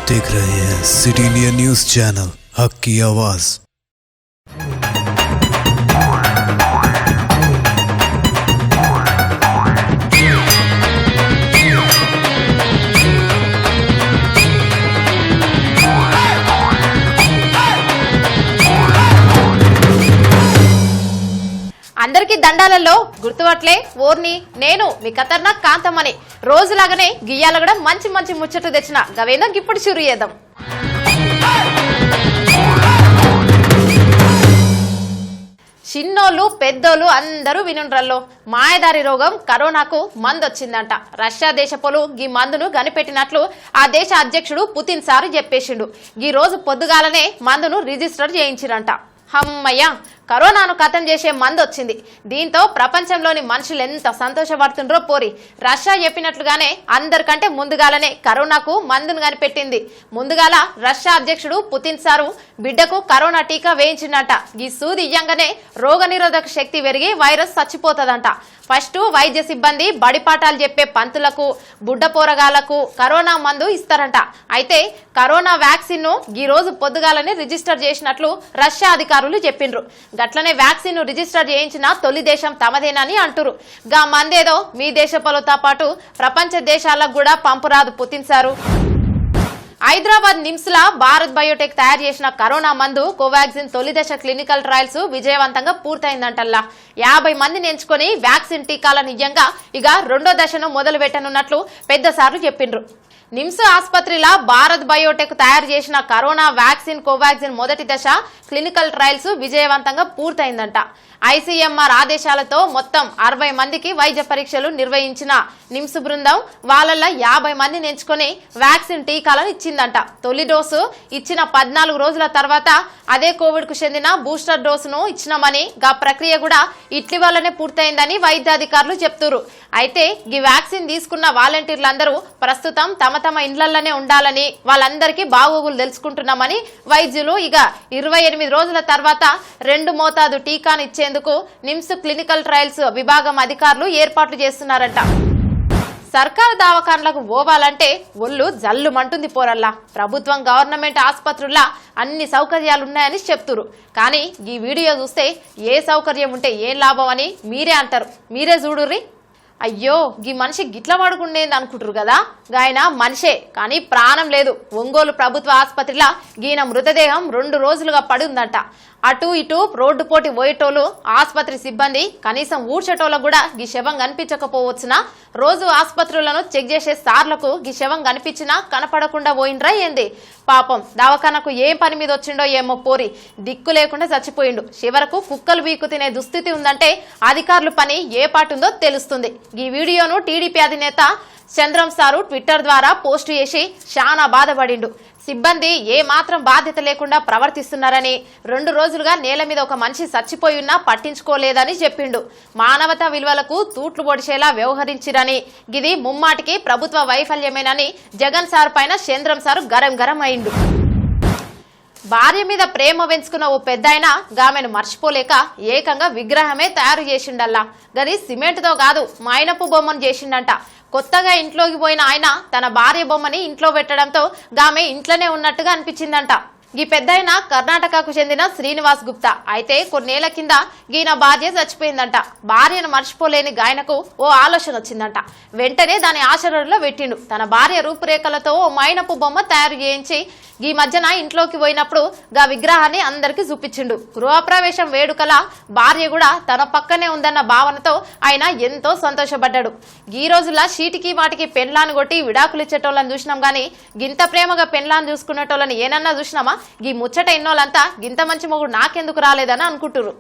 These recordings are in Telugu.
देख रहे हैं सिटी इंडिया न्यूज चैनल, हक की आवाज। అందరికి దండాలలో గుర్తుపట్లే ఓర్ని నేను మీ ఖతర్నాక్ కాంతమ్మని రోజులాగానే గియ్యాల కూడా మంచి మంచి ముచ్చట్లు తెచ్చిన గవేందం ఇప్పుడు షురు చేద్దాం. చిన్నోళ్ళు పెద్దోళ్ళు అందరూ వినుండ్రల్లో మాయదారి రోగం కరోనాకు మందు వచ్చిందంట. రష్యా దేశపోలు ఈ మందును కనిపెట్టినట్లు ఆ దేశ అధ్యక్షుడు పుతిన్ సారు చెప్పేసిండు. ఈ రోజు పొద్దుగాలనే మందును రిజిస్టర్ చేయించిరంట. హమ్మయ్య, కరోనాను ఖతం చేసే మందు వచ్చింది. దీంతో ప్రపంచంలోని మనుషులు ఎంత సంతోషపడుతుండ్రో పోరి. రష్యా చెప్పినట్లుగానే అందరికంటే ముందుగాలనే కరోనాకు మందును కనిపెట్టింది. ముందుగాల రష్యా అధ్యక్షుడు పుతిన్ సారు బిడ్డకు కరోనా టీకా వేయించిందంట. ఈ సూది ఇయ్యంగానే రోగ నిరోధక శక్తి పెరిగి వైరస్ చచ్చిపోతుందంట. ఫస్ట్ వైద్య సిబ్బంది బడిపాఠాలు చెప్పే పంతులకు బుడ్డ పోరగాళ్లకు కరోనా మందు ఇస్తారంట. అయితే కరోనా వ్యాక్సిన్ ను ఈ రోజు పొద్దుగాలని రిజిస్టర్ చేసినట్లు రష్యా అధికారులు చెప్పిండ్రు. గట్లనే వ్యాక్సిన్ ను రిజిస్టర్ చేయించిన తొలి దేశం తమదేనని అంటురు. గా మందేదో మీ దేశపలతో పాటు ప్రపంచ దేశాలకు కూడా పంపురాదు పుతిన్ సారు. హైదరాబాద్ నిమ్స్ లా భారత్ బయోటెక్ తయారు చేసిన కరోనా మందు కోవాక్సిన్ తొలి దశ క్లినికల్ ట్రయల్స్ విజయవంతంగా పూర్తయిందంటల్లా. 50 మందిని ఎంచుకొని వ్యాక్సిన్ టీకాలను ఇయ్యంగా ఇక రెండో దశను మొదలు పెట్టనున్నట్లు పెద్ద సార్లు చెప్పిండ్రు. నిమ్స్ ఆసుపత్రిలో భారత్ బయోటెక్ తయారు చేసిన కరోనా వ్యాక్సిన్ కోవాక్సిన్ మొదటి దశ క్లినికల్ ట్రయల్స్ విజయవంతంగా పూర్తయిందంట. ఐసీఎంఆర్ ఆదేశాలతో మొత్తం 60 మందికి వైద్య పరీక్షలు నిర్వహించిన నిమ్స్ బృందం వాళ్ళ 50 మందిని ఎంచుకొని వ్యాక్సిన్ టీకాలను ఇచ్చిందంట. తొలి డోసు ఇచ్చిన 14 రోజుల తర్వాత అదే కోవిడ్ కు చెందిన బూస్టర్ డోసును ఇచ్చినామని గా ప్రక్రియ కూడా ఇట్లి వల్లనే పూర్తయిందని వైద్యాధికారులు చెప్తున్నారు. అయితే ఈ వ్యాక్సిన్ తీసుకున్న వాలంటీర్లందరూ ప్రస్తుతం తమ తమ ఇండ్లలోనే ఉండాలని వాళ్ళందరికీ బాగోగులు తెలుసుకుంటున్నామని వైద్యులు ఇక 28 రోజుల తర్వాత 2 మోతాదు టీకాను ఇచ్చేందుకు నిమ్స్ క్లినికల్ ట్రయల్స్ విభాగం అధికారులు ఏర్పాట్లు చేస్తున్నారంట. సర్కారు దవాఖాన్లకు పోవాలంటే ఒళ్ళు జల్లుమంటుంది పోరల్లా. ప్రభుత్వం గవర్నమెంట్ ఆసుపత్రుల్లో అన్ని సౌకర్యాలున్నాయని చెప్తురు. కానీ ఈ వీడియో చూస్తే ఏ సౌకర్యం ఉంటే ఏం లాభం అని మీరే అంటారు. మీరే చూడుర్రి. అయ్యో, గీ మనిషి గిట్ల పడుకుండేది అనుకుంటారు కదా. గాయన మనిషే కానీ ప్రాణం లేదు. ఒంగోలు ప్రభుత్వ ఆసుపత్రిలో గీన మృతదేహం 2 రోజులుగా పడుందంట. అటు ఇటు రోడ్డు పోటీ పోయేటోళ్ళు ఆసుపత్రి సిబ్బంది కనీసం ఊడ్చేటోళ్ళకు కూడా గీ శవం కనిపించకపోవచ్చునా. రోజు ఆసుపత్రులను చెక్ చేసే సార్లకు గీ శవం కనిపించినా కనపడకుండా పోయిండ్రా ఏంది. పాపం దవాఖానకు ఏం పని మీద వచ్చిండో ఏమో పోరి దిక్కు లేకుండా చచ్చిపోయిండు. చివరకు కుక్కలు వీకు తినే దుస్థితి ఉందంటే అధికారుల పని ఏ పాటుందో తెలుస్తుంది. ఈ వీడియోను టీడీపీ అధినేత చంద్రం సారు ట్విట్టర్ ద్వారా పోస్టు చేసి చాలా బాధపడిండు. సిబ్బంది ఏ మాత్రం బాధ్యత లేకుండా ప్రవర్తిస్తున్నారని, 2 రోజులుగా నేల మీద ఒక మనిషి చచ్చిపోయున్నా పట్టించుకోలేదని చెప్పిండు. మానవతా విలువలకు తూట్లు పొడిచేలా వ్యవహరించిరని, గిది ముమ్మాటికి ప్రభుత్వ వైఫల్యమేనని జగన్ సార్ పైన చంద్రం సారు గరం గరం అయిండు. భార్య మీద ప్రేమ పెంచుకున్న ఓ పెద్దాయన గామెను మర్చిపోలేక ఏకంగా విగ్రహమే తయారు చేసిండల్లా. గది సిమెంట్ తో కాదు, మైనపు బొమ్మను చేసిండంట. కొత్తగా ఇంట్లోకి పోయిన ఆయన తన భార్య బొమ్మని ఇంట్లో పెట్టడంతో గామె ఇంట్లోనే ఉన్నట్టుగా అనిపించిందంట. ఈ పెద్దాయన కర్ణాటకకు చెందిన శ్రీనివాస్ గుప్తా. అయితే కొన్నేళ్ల కింద ఈయన భార్య చచ్చిపోయిందంట. భార్యను మర్చిపోలేని గాయనకు ఓ ఆలోచన వచ్చిందంట. వెంటనే దాని ఆచరణలో పెట్టిండు. తన భార్య రూపురేఖలతో ఓ మైనపు బొమ్మ తయారు చేయించి ఈ మధ్యన ఇంట్లోకి పోయినప్పుడు గా విగ్రహాన్ని అందరికి చూపించిండు. గృహప్రవేశం వేడుకల భార్య కూడా తన పక్కనే ఉందన్న భావనతో ఆయన ఎంతో సంతోషపడ్డాడు. ఈ రోజుల్లో చీటికి వాటికి పెండ్లాన్ని కొట్టి విడాకులు ఇచ్చేటోళ్ళని చూసినాం గానీ గింత ప్రేమగా పెండ్లాన్ని చూసుకునేటోళ్ళని ఏనన్నా చూసినామా? ఈ ముచ్చట ఎన్నోళ్ళంతా గింత మంచి మొగుడు నాకెందుకు రాలేదని అనుకుంటురు.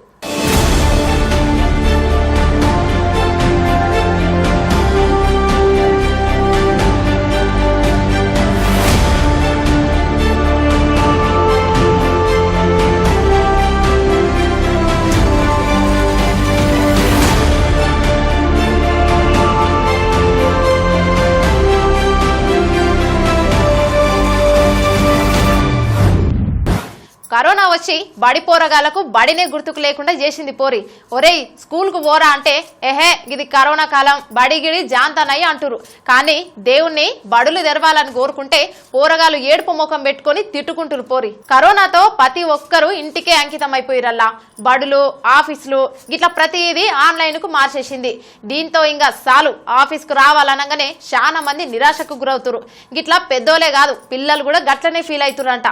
కరోనా వచ్చి బడి పోరగాళ్లకు బడినే గుర్తుకు లేకుండా చేసింది పోరి. ఒరేయ్ స్కూల్ కు పోరా అంటే ఎహే ఇది కరోనా కాలం బడి గిడి జాంతనయ్యి అంటురు. కానీ దేవుణ్ణి బడులు తెరవాలని కోరుకుంటే పోరగాలు ఏడుపు ముఖం పెట్టుకుని తిట్టుకుంటురు పోరి. కరోనాతో ప్రతి ఒక్కరు ఇంటికే అంకితం అయిపోయిరల్లా. బడులు ఆఫీసులు గిట్లా ప్రతిదీ ఆన్లైన్ కు మార్చేసింది. దీంతో ఇంకా చాలు ఆఫీస్ కు రావాలనగానే చాలా మంది నిరాశకు గురవుతురు. గిట్లా పెద్దోలే కాదు పిల్లలు కూడా గట్లనే ఫీల్ అవుతురంట.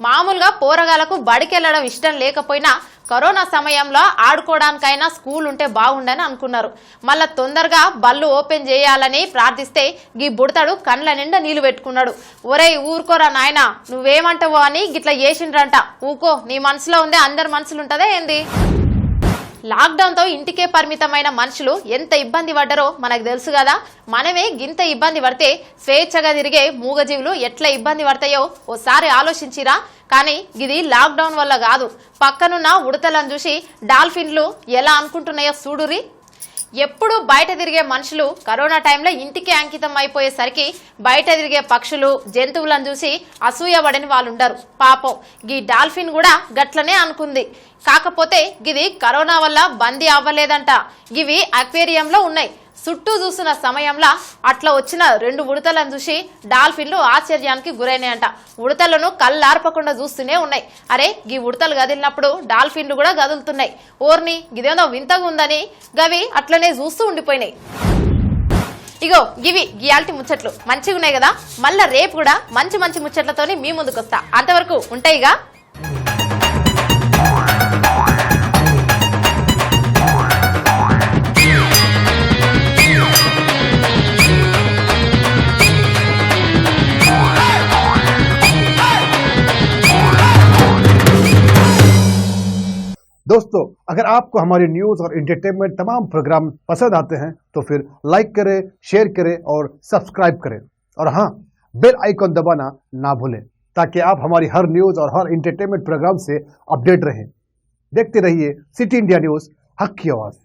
మామూలుగా పోరగాలకు బడికెళ్లడం ఇష్టం లేకపోయినా కరోనా సమయంలో ఆడుకోవడానికైనా స్కూల్ ఉంటే బాగుండని అనుకున్నారు. మళ్ళా తొందరగా బళ్ళు ఓపెన్ చేయాలని ప్రార్థిస్తే గీ బుడతాడు కండ్ల నిండా నీళ్లు పెట్టుకున్నాడు. ఒరేయ్ ఊరుకోరా నాయనా నువ్వేమంటావో అని గిట్లా చేసిండ్రంట. ఊకో నీ మనసులో ఉందే అందరి మనసులు ఉంటదే ఏంది? లాక్డౌన్ తో ఇంటికే పరిమితమైన మనుషులు ఎంత ఇబ్బంది పడ్డారో మనకు తెలుసు కదా. మనమే గింత ఇబ్బంది పడితే స్వేచ్ఛగా తిరిగే మూగజీవులు ఎట్లా ఇబ్బంది పడతాయో ఓసారి ఆలోచించిరా. కానీ ఇది లాక్డౌన్ వల్ల కాదు, పక్కనున్న ఉడతలను చూసి డాల్ఫిన్లు ఎలా అనుకుంటున్నాయో చూడురి. ఎప్పుడు బయట తిరిగే మనుషులు కరోనా టైంలో ఇంటికి అంకితం అయిపోయేసరికి బయట తిరిగే పక్షులు జంతువులను చూసి అసూయపడని వాళ్ళు ఉండరు. పాపం గీ డాల్ఫిన్ కూడా గట్లనే అనుకుంది. కాకపోతే గిది కరోనా వల్ల బందీ అవ్వలేదంట. ఇవి అక్వేరియంలో ఉన్నాయి. చుట్టూ చూసిన సమయంలో అట్లా వచ్చిన 2 ఉడతలను చూసి డాల్ఫిన్లు ఆశ్చర్యానికి గురైనాయంట. ఉడతలను కళ్ళార్పకుండా చూస్తూనే ఉన్నాయి. అరే గీ ఉడతలు గదిలినప్పుడు డాల్ఫిన్లు కూడా గదులుతున్నాయి. ఓర్ని గిదేదో వింతగా ఉందని గవి అట్లనే చూస్తూ ఉండిపోయినాయి. ఇగో ఇవి గియాల్టి ముచ్చట్లు మంచిగా ఉన్నాయి కదా. మళ్ళా రేపు కూడా మంచి మంచి ముచ్చట్లతోని మీ ముందుకు వస్తా. అంతవరకు ఉంటాయిగా. दोस्तों अगर आपको हमारी न्यूज़ और एंटरटेनमेंट तमाम प्रोग्राम पसंद आते हैं तो फिर लाइक करें, शेयर करें और सब्सक्राइब करें और हाँ बेल आइकॉन दबाना ना भूलें ताकि आप हमारी हर न्यूज़ और हर एंटरटेनमेंट प्रोग्राम से अपडेट रहें। देखते रहिए सिटी इंडिया न्यूज़ हक की आवाज़।